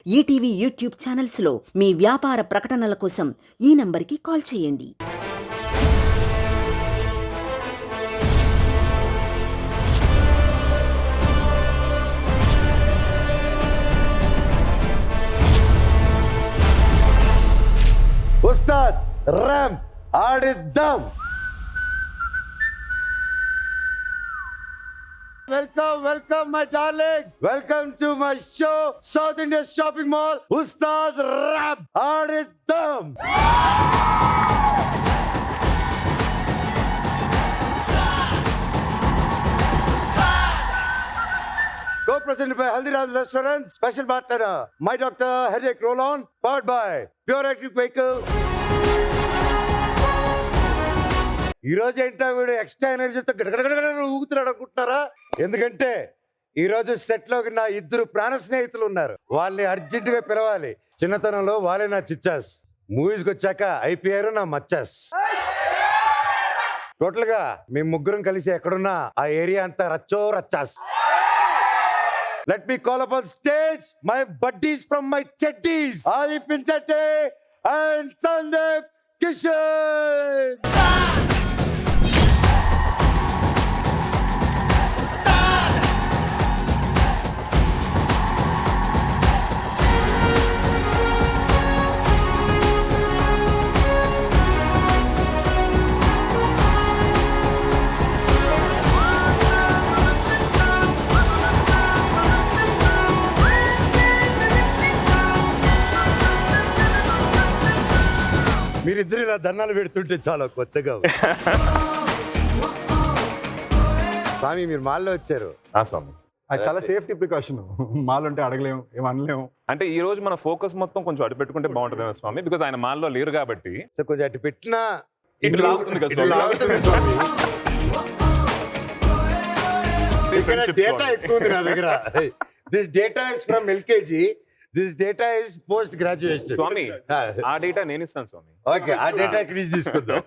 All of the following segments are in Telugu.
ఈటీవీ యూట్యూబ్ ఛానల్స్లో మీ వ్యాపార ప్రకటనల కోసం ఈ నంబర్కి కాల్ చేయండి. ఉస్తాద్ ర్యాంప్ ఆడిద్దాం. Welcome my darling, welcome to my show south India shopping mall. Ustaad ramp ఆడిద్దాం. Co-presented by Haldiram Restaurant, special partner My Doctor Headache Roll-On, powered by Pure Electric Vehicle. ఈ రోజు ఏంటో వీడు ఎక్స్ట్రా ఎనర్జీతో ఊగుతున్నాడు అనుకుంటున్నారా? ఎందుకంటే ఈ రోజు సెట్ లోకి నా ఇద్దరు ప్రాణ స్నేహితులు ఉన్నారు. వాళ్ళని అర్జెంట్ గా పిలవాలి. చిన్నతనంలో వాళ్ళే నా చిచ్చాస్, మూవీస్ కి వచ్చాక అయిపోయారు నా మచ్చాస్. టోటల్ గా మేము ముగ్గురం కలిసి ఎక్కడున్నా ఆ ఏరియా అంతా రచ్చో రచ్చాస్. Let me call up on stage my buddies from my chetties, Adi Pinsette and Sandeep Kishan. మీరిద్దరు ఇలా దండాలు పెడుతుంటే చాలా కొత్తగా. స్వామి మీరు మాల్లో వచ్చారు. స్వామి అది చాలా సేఫ్టీ ప్రికాషన్. మాల్ అంటే అడగలేము, ఏం అనలేము. అంటే ఈ రోజు మన ఫోకస్ మొత్తం కొంచెం అటు పెట్టుకుంటే బాగుంటుంది స్వామి, బికాజ్ ఆయన మాల్లో లేరు కాబట్టి. సో కొంచెం అటు పెట్టినా ఇటు లాగుతుంది కదా స్వామి. స్వామి Friendship డేటా స్వామి. ఎక్కువ ఉంది నా దగ్గర. This data is from LKG, this data is post graduation. స్వామి ఆ డేటా నేను ఇస్తాను స్వామి. ఓకే, ఆ డేటా ఇక్కడ తీసుకుందాం.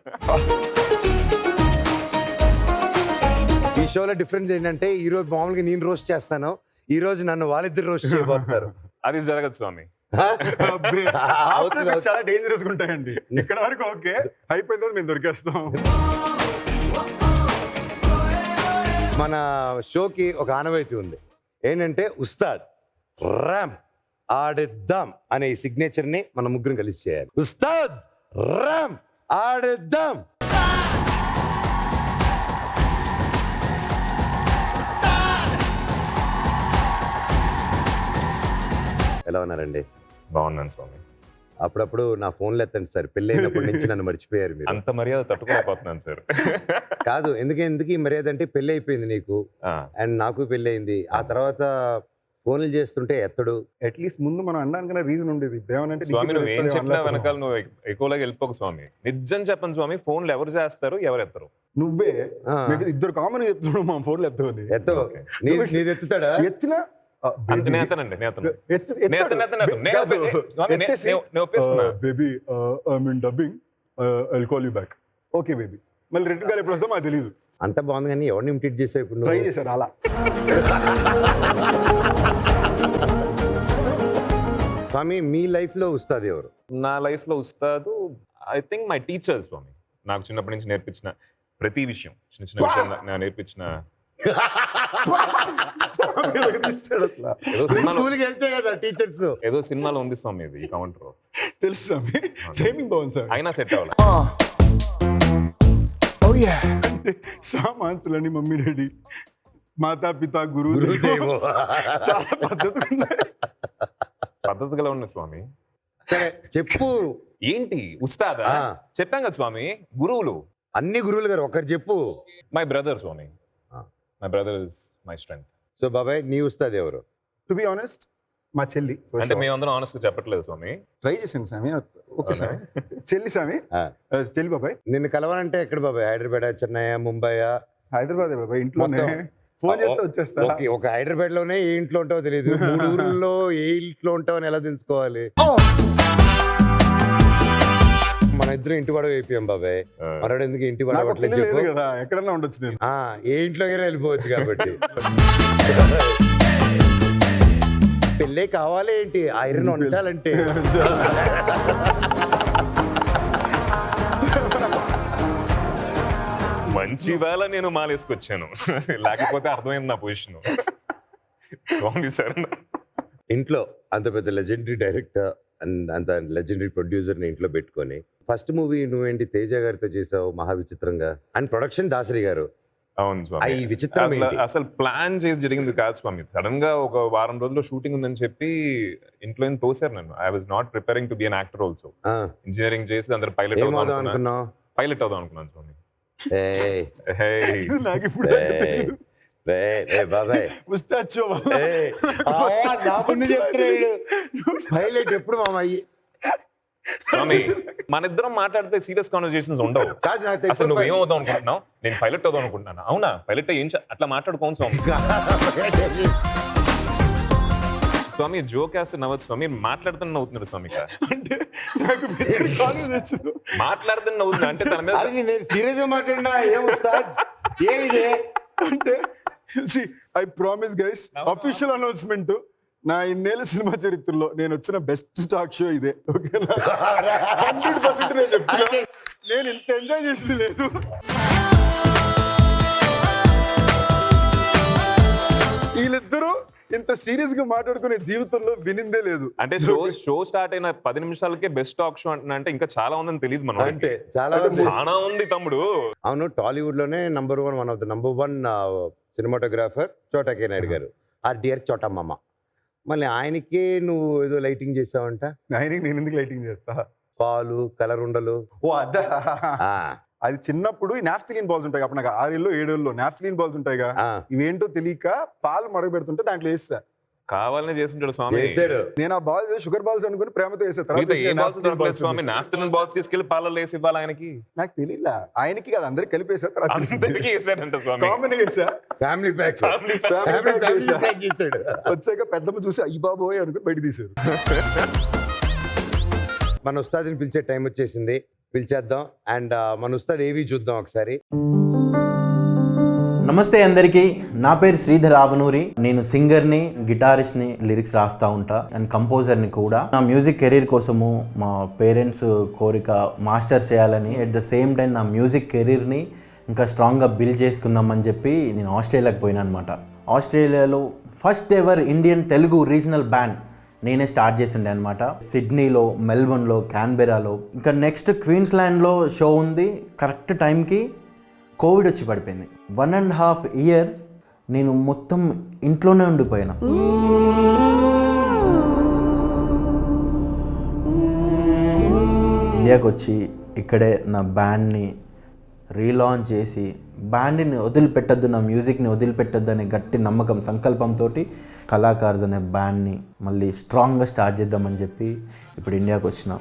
ఈ షోలో డిఫరెన్స్ ఏంటంటే ఈ రోజు మామూలుగా నేను రోస్ట్ చేస్తాను, ఈ రోజు నన్ను వాళ్ళిద్దరు రోస్ట్ చేయబోతున్నారు. అది జరగదు స్వామి. చాలా డేంజరస్ ఉంటాయండి. ఇక్కడ వరకు ఓకే, అయిపోయిన తర్వాత మేము దొరికేస్తాం. మన షోకి ఒక ఆనవాయితీ ఉంది. ఏంటంటే ఉస్తాద్ ర్యాంప్ ఆడిద్దాం అనే ఈ సిగ్నేచర్ ని మన ముగ్గురం కలిసి చేయాలి. ఉస్తాద్ ర్యాంప్ ఆడిద్దాం. ఎలా ఉన్నారండి? బాగున్నాను స్వామి. అప్పుడప్పుడు నా ఫోన్లో ఎత్తండి సార్. పెళ్ళైనప్పటి నుంచి నన్ను మర్చిపోయారు మీరు. అంత మర్యాద తట్టుకోలేకపోతున్నాను సార్. కాదు, ఎందుకు ఈ మర్యాద అంటే పెళ్ళి అయిపోయింది నీకు అండ్ నాకు పెళ్ళి అయింది. ఆ తర్వాత ఫోన్లు చేస్తుంటే ఎత్తడు. అట్లీస్ట్ ముందు మనం అనడానికైనా రీజన్ ఉండేది. ఏమనంటే స్వామి నువ్వు ఏం చెప్పినా వెనకాల నువ్వు ఎక్కువలాగా వెళ్ళిపోకు స్వామి. నిజం చెప్పండి స్వామి, ఫోన్లు ఎవరు చేస్తారు ఎవరు ఎత్తరు? నువ్వే ఇద్దరు కామన్ చెప్తున్నాడు మా ఫోన్లు ఎత్తవని. ఎత్తవు, నీది ఎత్తుతాడా? ఎత్తినా నేతనండి baby I mean dubbing, I'll call you back. Okay baby. మళ్ళీ రెండు కాలు ఎప్పుడు వస్తుందో మాకు తెలియదు. అంత బాగుంది కానీ ఎవరిని ఇమిటేట్ చేసావు ఇప్పుడు? ట్రై చేశారు అలా. స్వామి మీ లైఫ్ లో ఉస్తాద్ ఎవరు? నా లైఫ్ లో ఉస్తాదు ఐ థింక్ మై టీచర్ స్వామి. నాకు చిన్నప్పటి నుంచి నేర్పించిన ప్రతి విషయం, చిన్న చిన్న విషయం నాకు నేర్పించిన. ఏదో సినిమాలో ఉంది స్వామి ఇది, ఈ కౌంటర్ తెలుసు స్వామి. టైమింగ్ బాగుంది సార్. అయినా సెట్ అవ్వాలి. అంటే సామాన్సులని మమ్మీ డాడీ, మాతా పిత గురువు చాలా పద్ధతిగా ఉన్నాయి స్వామి. సరే చెప్పు. ఏంటి ఉస్తాదా? చెప్పాం కదా స్వామి, గురువులు. అన్ని గురువులు గారు ఒకరు చెప్పు. మై బ్రదర్ స్వామి. My brother is my strength. So బాబాయ్ నీ ఉస్తాద్ ఎవరు? టు బి ఆనెస్ట్ మా చెల్లి. అంటే మేమందరం ఆనెస్ట్ గా చెప్పట్లేదు స్వామి. ట్రై చేసాను స్వామి. ఓకే స్వామి. చెల్లి స్వామి. చెల్లి బాబాయ్. నిన్ను కలవాలంటే ఎక్కడ బాబాయ్? హైదరాబాద్, చెన్నై, ముంబై? హైదరాబాద్ బాబాయ్. ఇంట్లోనే ఫోన్ చేస్తే వచ్చేస్తా. ఒక హైదరాబాద్ లోనే ఏ ఇంట్లో ఉంటావో తెలియదు, 3 ఊర్లలో ఏ ఇంట్లో ఉంటావో అని ఎలా తెలుసుకోవాలి? మన ఇద్దరు ఇంటి వాడు అయిపోయాం బాబాయ్. మరొకడు ఎందుకు ఇంటి వాడు అవ్వట్లేదు కదా? ఎక్కడన్నా ఉండొచ్చు నేను. ఏ ఇంట్లోకైనా వెళ్ళిపోవచ్చు కాబట్టి. పెళ్ళే కావాలి ఏంటి ఐరన్ ఉంచాలంటే. మంచి వేళ నేను మాలేసుకొచ్చాను, లేకపోతే అర్థమైంది నా పొజిషన్. స్వామి సార్ ఇంట్లో అంత పెద్ద లెజెండరీ డైరెక్టర్ అండ్ అంత లెజెండరీ ప్రొడ్యూసర్ని ఇంట్లో పెట్టుకొని ఫస్ట్ మూవీ నువ్వేంటి తేజ గారితో చేసావు మహా విచిత్రంగా, అండ్ ప్రొడక్షన్ దాసరి గారు. అవును స్వామి, ఈ విచిత్రం ఏంటి? అసలు ప్లాన్ చేసి జరిగింది కాదు స్వామి. సడన్ గా ఒక వారం రోజుల్లో షూటింగ్ ఉందని చెప్పి ఇంట్లో తోసారు నన్ను. I was not preparing to be an actor also. Engineering చేసి అందరు పైలట్ అవుదాం అనుకున్నాను. పైలట్ అవుదాం అనుకున్నాను స్వామి. నాకు ఇప్పుడు బాబాయ్ పైలట్ ఎప్పుడు మామయ్యి స్వామి మన ఇద్దరం మాట్లాడితే సీరియస్ కాన్వర్సేషన్స్ ఉండవు. అసలు నువ్వు ఏమవుదాం అనుకుంటున్నావు? నేను పైలట్ అవుదాం అనుకుంటున్నాను. అవునా పైలట్ ఏం అట్లా మాట్లాడుకోను స్వామి. స్వామి జోక్ వేస్తే నవ్వచ్చు స్వామి, మాట్లాడుతున్న నవ్వుతున్నాడు స్వామి. అంటే నాకు మాట్లాడుతున్న నవ్వుతున్నా అంటే తన మీద నేను సీరియస్ గా మాట్లాడినా ఏమిది అంటే I promise guys, official announcement, నా ఇన్నేళ్ళ సినిమా చరిత్రలో నేను వచ్చిన బెస్ట్ టాక్ షో ఇదే. ఓకేనా, 100% నేను చెప్తున్నా, నేను ఇంత ఎంజాయ్ చేసింది లేదు. వీళ్ళిద్దరూ ఇంత సీరియస్ గా మాట్లాడుకునే జీవితంలో వినిందే లేదు. అంటే షో స్టార్ట్ అయిన 10 నిమిషాలకే బెస్ట్ టాక్ షో అంటున్నా అంటే ఇంకా చాలా ఉందని తెలియదు మనం. అంటే చాలా ఉంది తమ్ముడు. అవును, టాలీవుడ్ లోనే one of the number 1 cinematographer చోటా కే నాయుడు గారు, ఆర్ డియర్ చోటా మామ. మళ్ళీ ఆయనకే నువ్వు ఏదో లైటింగ్ చేసావంట. ఆయనకి నేను ఎందుకు లైటింగ్ చేస్తా? పాలు కలర్ ఉండలు. ఓ అదా, అది చిన్నప్పుడు ఈ నాఫ్థలిన్ బాల్స్ ఉంటాయి. అప్పుడు నాకు 6 ఏళ్ళు 7 ఏళ్ళు నాఫ్థలిన్ బాల్స్ ఉంటాయిగా, ఇవేంటో తెలియక పాలు మరగబెడుతుంటే దాంట్లో వేస్తా. కావాలనే చేస్తుంటాడు స్వామి. నేను ఆ బాల్ షుగర్ బాల్స్ అనుకుని ప్రేమతో వేసా. స్వామి నాఫ్థలిన్ బాల్స్ తీసుకెళ్లి పాలలో వేసి ఇవ్వాలి ఆయనకి. నాకు తెలియలా, ఆయనకి కాదు అందరికి కలిపేసా. వచ్చాక పెద్దమ్మ చూసి అయ్యి బాబోయ్ అనుకుని బయట తీశారు. మన ఉస్తాద్ని పిలిచే టైం వచ్చేసింది, పిలిచేద్దాం. అండ్ మన ఉస్తాద్ ఏవి చూద్దాం ఒకసారి. నమస్తే అందరికీ, నా పేరు శ్రీధర్ ఆవనూరి. నేను సింగర్ని, గిటారిస్ట్ని, లిరిక్స్ రాస్తూ ఉంటా అండ్ కంపోజర్ని కూడా. నా మ్యూజిక్ కెరీర్ కోసము మా పేరెంట్స్ కోరిక మాస్టర్స్ చేయాలని, ఎట్ ద సేమ్ టైం నా మ్యూజిక్ కెరీర్ని ఇంకా స్ట్రాంగ్గా బిల్డ్ చేసుకుందామని చెప్పి నేను ఆస్ట్రేలియాకి పోయినా అనమాట. ఆస్ట్రేలియాలో first ever Indian Telugu regional band నేనే స్టార్ట్ చేసిండే అనమాట. సిడ్నీలో, మెల్బర్న్లో, క్యాన్బెరాలో, ఇంకా నెక్స్ట్ క్వీన్స్లాండ్లో షో ఉంది. కరెక్ట్ టైంకి కోవిడ్ వచ్చి పడిపోయింది. 1.5 year నేను మొత్తం ఇంట్లోనే ఉండిపోయినా. ఇండియాకి వచ్చి ఇక్కడే నా బ్యాండ్ని రీలాంచ్ చేసి, బ్యాండ్ని వదిలిపెట్టద్దు, నా మ్యూజిక్ని వదిలిపెట్టద్దు అనే గట్టి నమ్మకం, సంకల్పంతో కళాకార్స్ అనే బ్యాండ్ని మళ్ళీ స్ట్రాంగ్గా స్టార్ట్ చేద్దామని చెప్పి ఇప్పుడు ఇండియాకి వచ్చిన.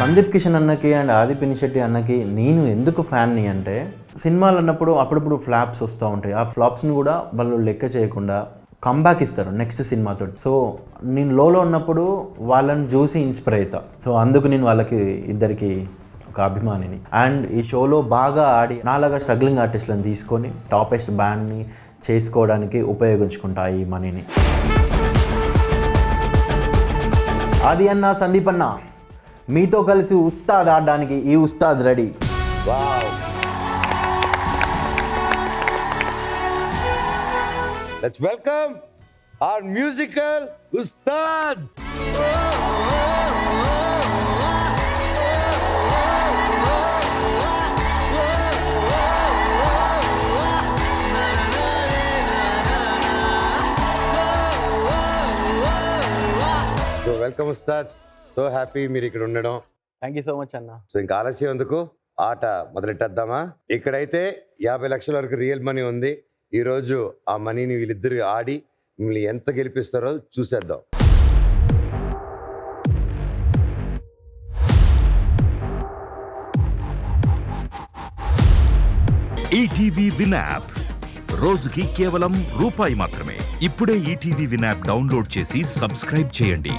సందీప్ కిషన్ అన్నకి అండ్ ఆది పినిశెట్టి అన్నకి నేను ఎందుకు ఫ్యాన్ని అంటే, సినిమాలు అన్నప్పుడు అప్పుడప్పుడు ఫ్లాప్స్ వస్తూ ఉంటాయి. ఆ ఫ్లాప్స్ని కూడా వాళ్ళు లెక్క చేయకుండా కంబ్యాక్ ఇస్తారు నెక్స్ట్ సినిమాతో. సో నేను లోలో ఉన్నప్పుడు వాళ్ళని చూసి ఇన్స్పైర్ అవుతా. సో అందుకు నేను వాళ్ళకి ఇద్దరికి ఒక అభిమానిని. అండ్ ఈ షోలో బాగా ఆడి నాలాగా స్ట్రగ్లింగ్ ఆర్టిస్టులను తీసుకొని టాపెస్ట్ బ్యాండ్ని చేసుకోవడానికి ఉపయోగించుకుంటా ఈ మనీని. ఆది అన్న, సందీప్ అన్న, మీతో కలిసి ఉస్తాద్ ఆడడానికి ఈ ఉస్తాద్ రెడీ. Let's welcome our musical Ustad. So welcome Ustad. So happy మీరు ఇక్కడ ఉండడం. థ్యాంక్ యూ సో మచ్ అన్న. సో ఇంకా ఆలస్యం ఎందుకు, ఆట మొదలెట్టేద్దామా? ఇక్కడైతే 50 లక్షల వరకు రియల్ మనీ ఉంది. ఈరోజు ఆ మనీని వీళ్ళిద్దరు ఆడి మిమ్మల్ని ఎంత గెలిపిస్తారో చూసేద్దాం. ఈటీవీ విన్ యాప్ రోజుకి కేవలం ₹1 మాత్రమే. ఇప్పుడే ఈటీవీ విన్ యాప్ డౌన్లోడ్ చేసి సబ్స్క్రైబ్ చేయండి.